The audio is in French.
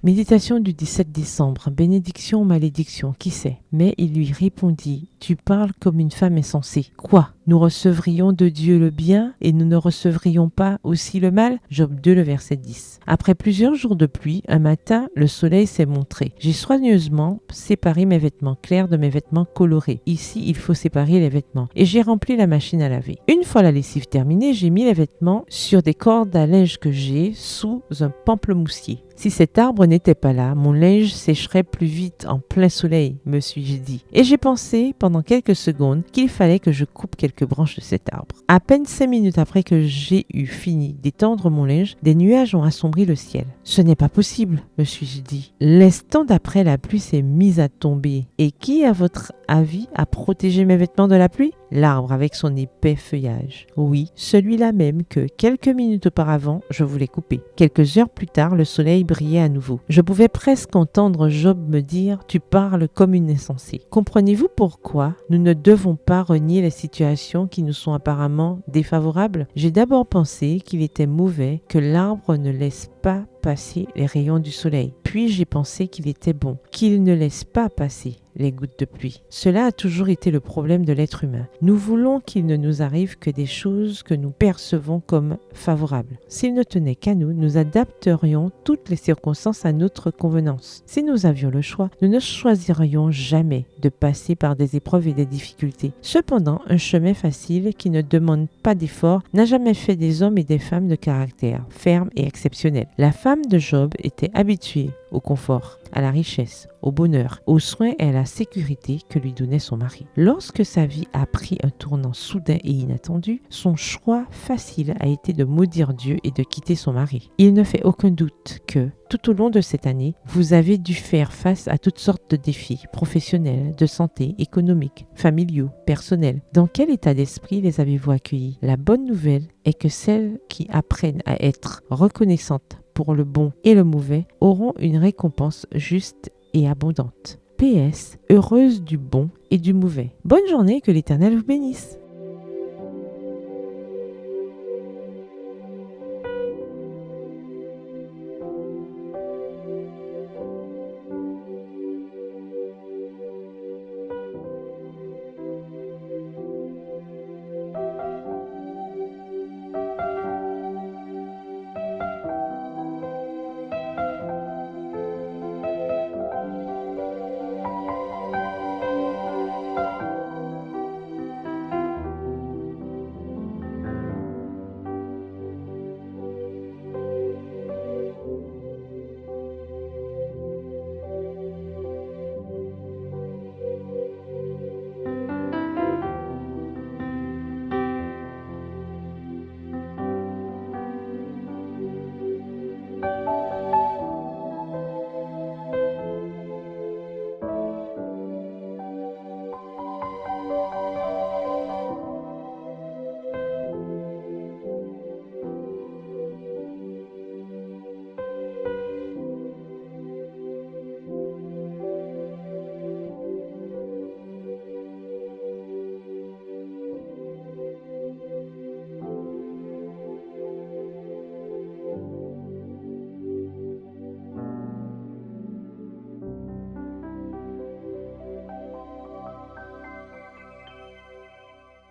Méditation du 17 décembre. Bénédiction ou malédiction, qui sait? Mais il lui répondit, tu parles comme une femme insensée. Quoi? Nous recevrions de Dieu le bien et nous ne recevrions pas aussi le mal? Job 2, le verset 10. Après plusieurs jours de pluie, un matin, le soleil s'est montré. J'ai soigneusement séparé mes vêtements clairs de mes vêtements colorés. Ici, il faut séparer les vêtements. Et j'ai rempli la machine à laver. Une fois la lessive terminée, j'ai mis les vêtements sur des cordes à linge que j'ai sous un pamplemoussier. Si cet arbre n'était pas là, mon linge sécherait plus vite en plein soleil, me suis-je dit. Et j'ai pensé pendant quelques secondes qu'il fallait que je coupe quelques branches de cet arbre. À peine 5 minutes après que j'ai eu fini d'étendre mon linge, des nuages ont assombri le ciel. Ce n'est pas possible, me suis-je dit. L'instant d'après, la pluie s'est mise à tomber. Et qui, à votre avis, a protégé mes vêtements de la pluie? L'arbre avec son épais feuillage. Oui, celui-là même que, quelques minutes auparavant, je voulais couper. Quelques heures plus tard, le soleil brillait à nouveau. Je pouvais presque entendre Job me dire « Tu parles comme une insensée ». Comprenez-vous pourquoi nous ne devons pas renier les situations qui nous sont apparemment défavorables? J'ai d'abord pensé qu'il était mauvais que l'arbre ne laisse pas passer les rayons du soleil. Puis j'ai pensé qu'il était bon, qu'il ne laisse pas passer les gouttes de pluie. Cela a toujours été le problème de l'être humain. Nous voulons qu'il ne nous arrive que des choses que nous percevons comme favorables. S'il ne tenait qu'à nous, nous adapterions toutes les circonstances à notre convenance. Si nous avions le choix, nous ne choisirions jamais de passer par des épreuves et des difficultés. Cependant, un chemin facile qui ne demande pas d'effort n'a jamais fait des hommes et des femmes de caractère ferme et exceptionnel. La femme de Job était habituée au confort, à la richesse, au bonheur, aux soins et à la sécurité que lui donnait son mari. Lorsque sa vie a pris un tournant soudain et inattendu, son choix facile a été de maudire Dieu et de quitter son mari. Il ne fait aucun doute que, tout au long de cette année, vous avez dû faire face à toutes sortes de défis professionnels, de santé, économiques, familiaux, personnels. Dans quel état d'esprit les avez-vous accueillis? La bonne nouvelle est que celles qui apprennent à être reconnaissantes pour le bon et le mauvais auront une récompense juste et abondante. PS, heureuse du bon et du mauvais. Bonne journée, que l'Éternel vous bénisse.